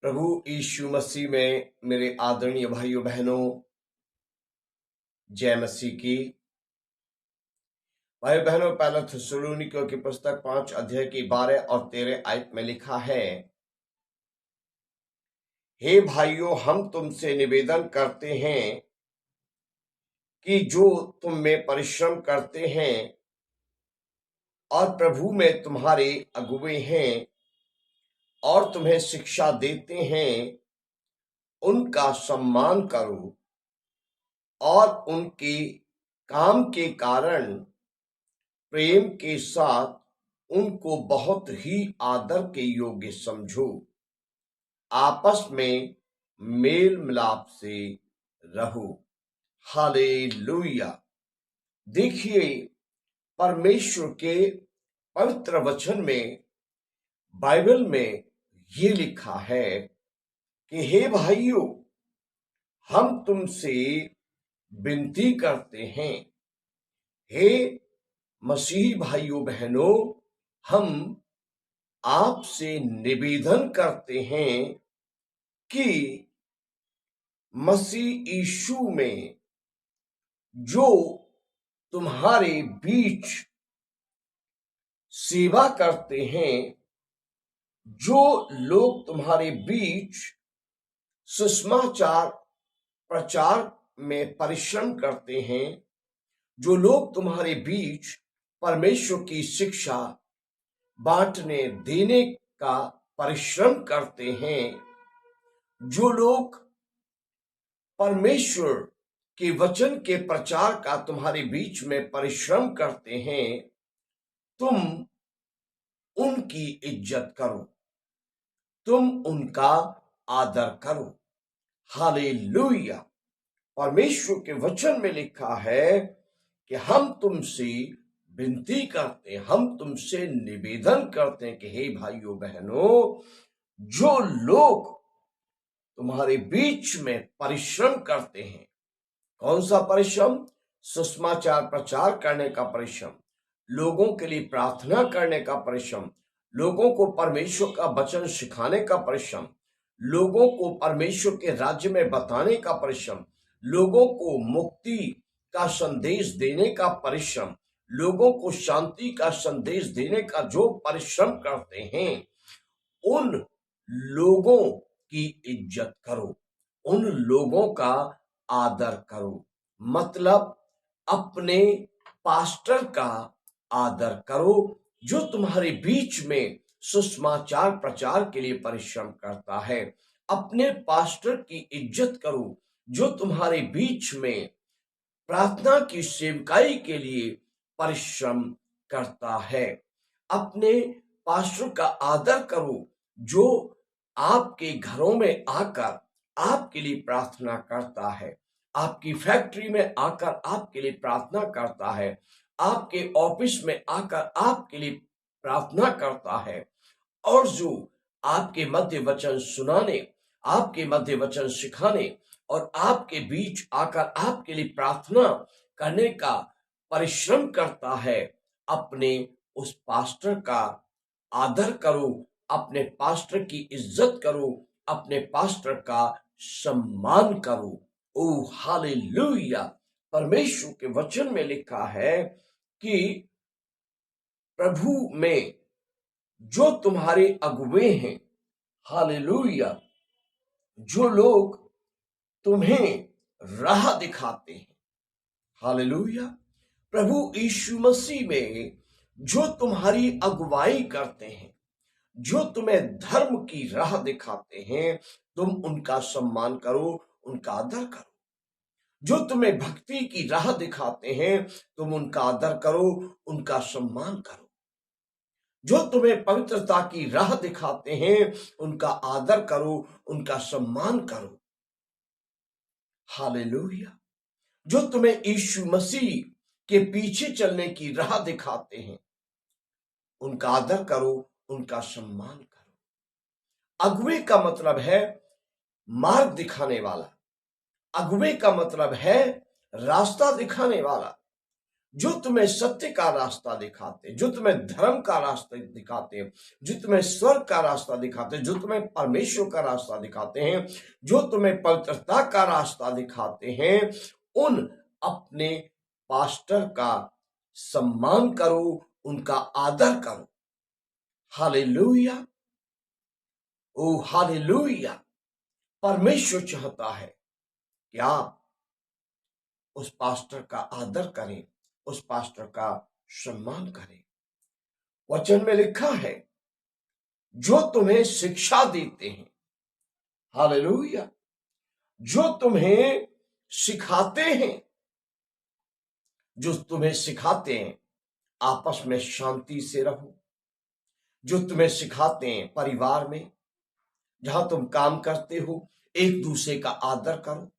प्रभु यीशु मसीह में मेरे आदरणीय भाइयों बहनों, जय मसीह की। भाई बहनों, पहला थिस्सलुनीकियों की पुस्तक 5 अध्याय की 12 और 13 आयत में लिखा है, हे भाइयों, हम तुमसे निवेदन करते हैं कि जो तुम में परिश्रम करते हैं और प्रभु में तुम्हारे अगुवे हैं और तुम्हें शिक्षा देते हैं, उनका सम्मान करो और उनके काम के कारण प्रेम के साथ उनको बहुत ही आदर के योग्य समझो। आपस में मेल मिलाप से रहो। हालेलुया। देखिए, परमेश्वर के पवित्र वचन में, बाइबल में ये लिखा है कि हे भाइयों, हम तुमसे विनती करते हैं। हे मसीही भाइयों बहनों, हम आपसे निवेदन करते हैं कि मसीह यीशु में जो तुम्हारे बीच सेवा करते हैं, जो लोग तुम्हारे बीच सुसमाचार प्रचार में परिश्रम करते हैं, जो लोग तुम्हारे बीच परमेश्वर की शिक्षा बांटने देने का परिश्रम करते हैं, जो लोग परमेश्वर के वचन के प्रचार का तुम्हारे बीच में परिश्रम करते हैं, तुम उनकी इज्जत करो, तुम उनका आदर करो। हालेलुया। परमेश्वर के वचन में लिखा है कि हम तुमसे विनती करते हैं, हम तुमसे निवेदन करते हैं कि हे भाइयों बहनों, जो लोग तुम्हारे बीच में परिश्रम करते हैं। कौन सा परिश्रम? सुसमाचार प्रचार करने का परिश्रम, लोगों के लिए प्रार्थना करने का परिश्रम, लोगों को परमेश्वर का वचन सिखाने का परिश्रम, लोगों को परमेश्वर के राज्य में बताने का परिश्रम, लोगों को मुक्ति का संदेश देने का परिश्रम, लोगों को शांति का संदेश देने का जो परिश्रम करते हैं, उन लोगों की इज्जत करो, उन लोगों का आदर करो। मतलब अपने पास्टर का आदर करो, जो तुम्हारे बीच में सुसमाचार प्रचार के लिए परिश्रम करता है। अपने पास्टर की इज्जत करो, जो तुम्हारे बीच में प्रार्थना की सेवकाई के लिए परिश्रम करता है। अपने पास्टर का आदर करो, जो आपके घरों में आकर आपके लिए प्रार्थना करता है, आपकी फैक्ट्री में आकर आपके लिए प्रार्थना करता है, आपके ऑफिस में आकर आपके लिए प्रार्थना करता है, और जो आपके मध्य वचन सुनाने, आपके मध्य वचन सिखाने और आपके बीच आकर आपके लिए प्रार्थना करने का परिश्रम करता है। अपने उस पास्टर का आदर करो, अपने पास्टर की इज्जत करो, अपने पास्टर का सम्मान करो। ओ हालेलुया। परमेश्वर के वचन में लिखा है कि प्रभु में जो तुम्हारे अगुवे हैं, हालेलुया, जो लोग तुम्हें राह दिखाते हैं, हालेलुया, प्रभु यीशु मसीह में जो तुम्हारी अगुवाई करते हैं, जो तुम्हें धर्म की राह दिखाते हैं, तुम उनका सम्मान करो, उनका आदर करो। जो तुम्हें भक्ति की राह दिखाते हैं, तुम उनका आदर करो, उनका सम्मान करो। जो तुम्हें पवित्रता की राह दिखाते हैं, उनका आदर करो, उनका सम्मान करो। हालेलुया। जो तुम्हें यीशु मसीह के पीछे चलने की राह दिखाते हैं, उनका आदर करो, उनका सम्मान करो। अगुवे का मतलब है मार्ग दिखाने वाला, अगुवे का मतलब है रास्ता दिखाने वाला। जो तुम्हें सत्य का रास्ता दिखाते हैं, जो तुम्हें धर्म का रास्ता दिखाते हैं, जो तुम्हें स्वर्ग का रास्ता दिखाते हैं, जो तुम्हें परमेश्वर का रास्ता दिखाते हैं, जो तुम्हें पवित्रता का रास्ता दिखाते हैं, उन अपने पास्टर का सम्मान करो, उनका आदर करो। हालेलुया, ओ हालेलुया। परमेश्वर चाहता है कि आप उस पास्टर का आदर करें, उस पास्टर का सम्मान करें। वचन में लिखा है, जो तुम्हें शिक्षा देते हैं, हालेलुया, जो तुम्हें सिखाते हैं, जो तुम्हें सिखाते हैं आपस में शांति से रहो, जो तुम्हें सिखाते हैं परिवार में जहां तुम काम करते हो एक दूसरे का आदर करो,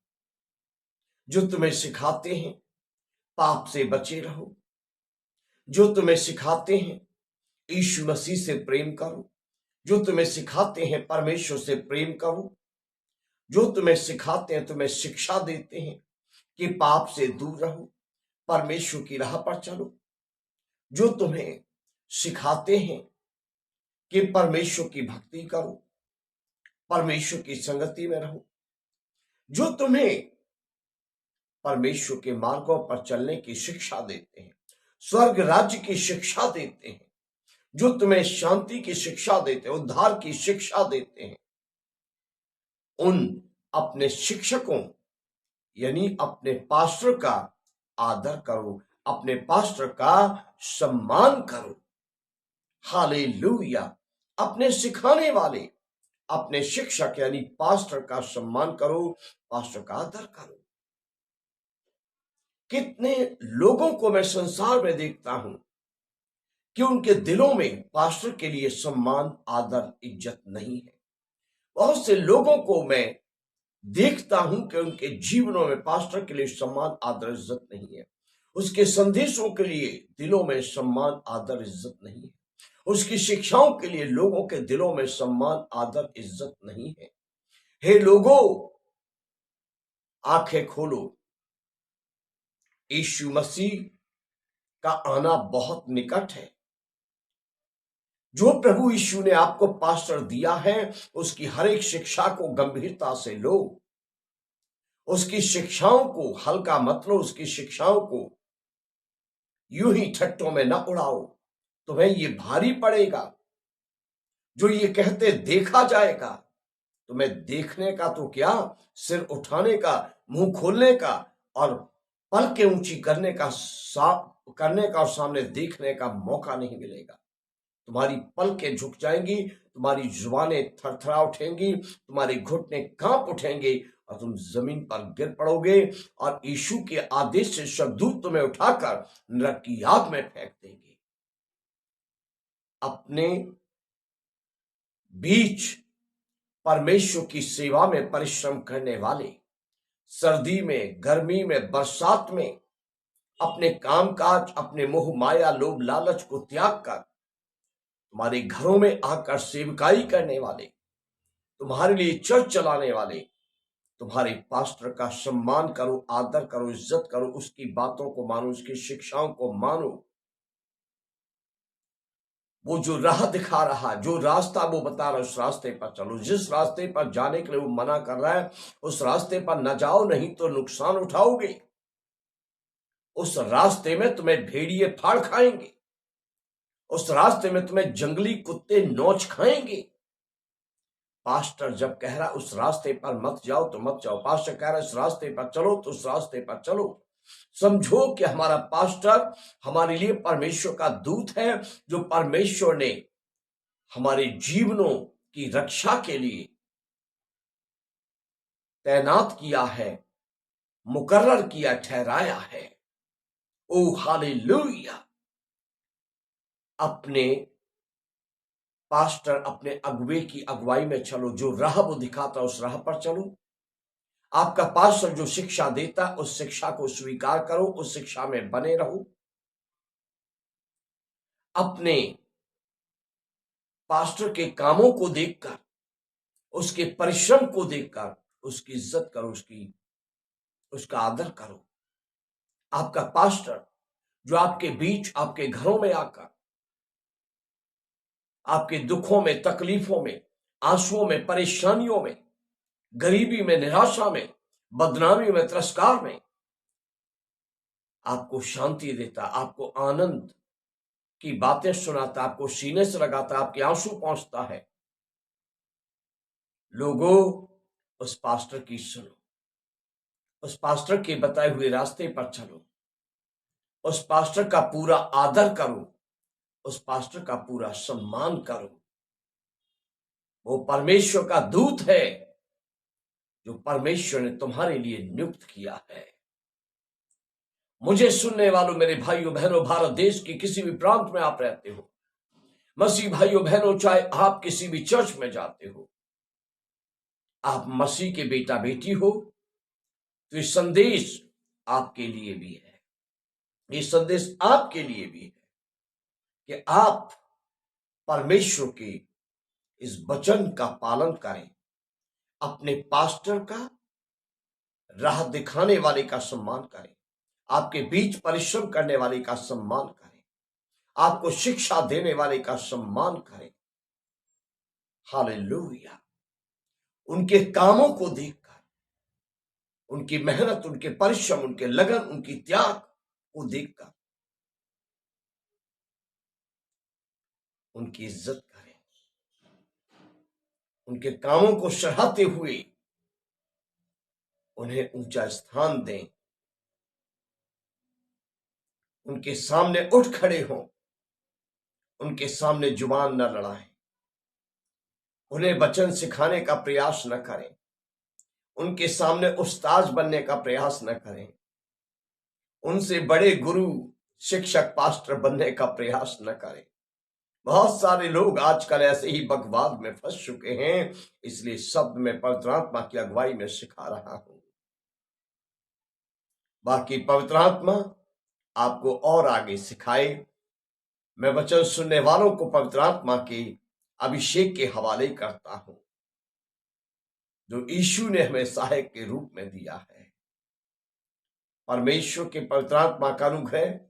जो तुम्हें सिखाते हैं पाप से बचे रहो, जो तुम्हें सिखाते हैं यीशु मसीह से प्रेम करो, जो तुम्हें सिखाते हैं परमेश्वर से प्रेम करो, जो तुम्हें सिखाते हैं, तुम्हें शिक्षा देते हैं कि पाप से दूर रहो, परमेश्वर की राह पर चलो, जो तुम्हें सिखाते हैं कि परमेश्वर की भक्ति करो, परमेश्वर की संगति में रहो, जो तुम्हें परमेश्वर के मार्गों पर चलने की शिक्षा देते हैं, स्वर्ग राज्य की शिक्षा देते हैं, जो तुम्हें शांति की शिक्षा देते हैं, उद्धार की शिक्षा देते हैं, उन अपने शिक्षकों यानी अपने पास्टर का आदर करो, अपने पास्टर का सम्मान करो। हालेलुया। अपने सिखाने वाले, अपने शिक्षक यानी पास्टर का सम्मान करो, पास्टर का आदर करो। कितने लोगों को मैं संसार में देखता हूं कि उनके दिलों में पास्टर के लिए सम्मान, आदर, इज्जत नहीं है। बहुत से लोगों को मैं देखता हूं कि उनके जीवनों में पास्टर के लिए सम्मान, आदर, इज्जत नहीं है। उसके संदेशों के लिए दिलों में सम्मान, आदर, इज्जत नहीं है। उसकी शिक्षाओं के लिए लोगों के दिलों में सम्मान, आदर, इज्जत नहीं है। हे लोगों, आंखें खोलो, यीशु मसीह का आना बहुत निकट है। जो प्रभु यीशु ने आपको पास्टर दिया है उसकी हर एक शिक्षा को गंभीरता से लो, उसकी शिक्षाओं को हल्का मत लो, उसकी शिक्षाओं को यूं ही ठट्टों में न उड़ाओ। तुम्हें ये भारी पड़ेगा जो ये कहते देखा जाएगा। तुम्हें देखने का तो क्या, सिर उठाने का, मुंह खोलने का और पलकें ऊंची करने का और सामने देखने का मौका नहीं मिलेगा। तुम्हारी पलकें झुक जाएंगी, तुम्हारी जुबानें थरथरा उठेंगी, तुम्हारे घुटने कांप उठेंगे और तुम जमीन पर गिर पड़ोगे और यीशु के आदेश से स्वर्गदूत तुम्हें उठाकर नरक की आग में फेंक देंगे। अपने बीच परमेश्वर की सेवा में परिश्रम करने वाले, सर्दी में, गर्मी में, बरसात में अपने कामकाज, अपने मोह माया, लोभ लालच को त्याग कर तुम्हारे घरों में आकर सेवकाई करने वाले, तुम्हारे लिए चर्च चलाने वाले, तुम्हारे पास्टर का सम्मान करो, आदर करो, इज्जत करो, उसकी बातों को मानो, उसकी शिक्षाओं को मानो। वो जो राह दिखा रहा, जो रास्ता वो बता रहा है, उस रास्ते पर चलो। जिस रास्ते पर जाने के लिए वो मना कर रहा है उस रास्ते पर न जाओ, नहीं तो नुकसान उठाओगे। उस रास्ते में तुम्हें भेड़िए फाड़ खाएंगे, उस रास्ते में तुम्हें जंगली कुत्ते नोच खाएंगे। पास्टर जब कह रहा उस रास्ते पर मत जाओ तो मत जाओ, पास्टर कह रहा इस रास्ते पर चलो तो उस रास्ते पर चलो। समझो कि हमारा पास्टर हमारे लिए परमेश्वर का दूत है, जो परमेश्वर ने हमारे जीवनों की रक्षा के लिए तैनात किया है, मुकर्रर किया, ठहराया है। ओ हालेलुया। अपने पास्टर, अपने अगुवे की अगुवाई में चलो, जो राह वो दिखाता उस राह पर चलो। आपका पास्टर जो शिक्षा देता उस शिक्षा को स्वीकार करो, उस शिक्षा में बने रहो। अपने पास्टर के कामों को देखकर, उसके परिश्रम को देखकर उसकी इज्जत करो, उसका आदर करो। आपका पास्टर जो आपके बीच, आपके घरों में आकर आपके दुखों में, तकलीफों में, आंसुओं में, परेशानियों में, गरीबी में, निराशा में, बदनामी में, तिरस्कार में आपको शांति देता, आपको आनंद की बातें सुनाता, आपको सीने से लगाता, आपके आंसू पहुंचता है। लोगों, उस पास्टर की सुनो, उस पास्टर के बताए हुए रास्ते पर चलो, उस पास्टर का पूरा आदर करो, उस पास्टर का पूरा सम्मान करो। वो परमेश्वर का दूत है जो परमेश्वर ने तुम्हारे लिए नियुक्त किया है। मुझे सुनने वालों, मेरे भाइयों बहनों, भारत देश के किसी भी प्रांत में आप रहते हो, मसीह भाइयों बहनों, चाहे आप किसी भी चर्च में जाते हो, आप मसीह के बेटा बेटी हो, तो ये संदेश आपके लिए भी है। ये संदेश आपके लिए भी है कि आप परमेश्वर के इस वचन का पालन करें, अपने पास्टर का, राह दिखाने वाले का सम्मान करें, आपके बीच परिश्रम करने वाले का सम्मान करें, आपको शिक्षा देने वाले का सम्मान करें। हालेलुया। उनके कामों को देखकर, उनकी मेहनत, उनके परिश्रम, उनके लगन, उनकी त्याग को देखकर उनकी इज्जत करें, उनके कामों को सराहते हुए उन्हें ऊंचा स्थान दें, उनके सामने उठ खड़े हों, उनके सामने जुबान न लड़ाएं, उन्हें वचन सिखाने का प्रयास न करें, उनके सामने उस्ताद बनने का प्रयास न करें, उनसे बड़े गुरु, शिक्षक, पास्टर बनने का प्रयास न करें। बहुत सारे लोग आजकल ऐसे ही बकवाद में फंस चुके हैं, इसलिए शब्द में पवित्र आत्मा की अगुवाई में सिखा रहा हूं। बाकी पवित्र आत्मा आपको और आगे सिखाए। मैं वचन सुनने वालों को पवित्र आत्मा के अभिषेक के हवाले करता हूं जो यीशु ने हमें सहायक के रूप में दिया है। परमेश्वर के पवित्र आत्मा का अनुग्रह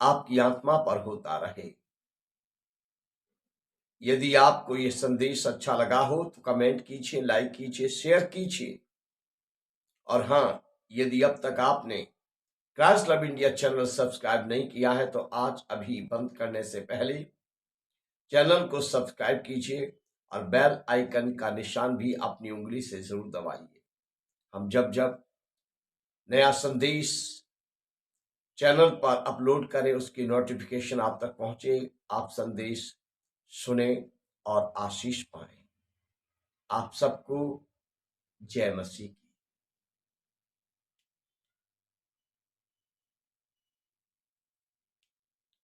आपकी आत्मा पर होता रहे। यदि आपको यह संदेश अच्छा लगा हो तो कमेंट कीजिए, लाइक कीजिए, शेयर कीजिए। और हां, यदि अब तक आपने Christ love India channel subscribe नहीं किया है तो आज अभी बंद करने से पहले चैनल को सब्सक्राइब कीजिए और बेल आइकन का निशान भी अपनी उंगली से जरूर दबाइए। हम जब जब नया संदेश चैनल पर अपलोड करें उसकी नोटिफिकेशन आप तक पहुंचे, आप संदेश सुने और आशीष पाएं। आप सबको जय मसीह की।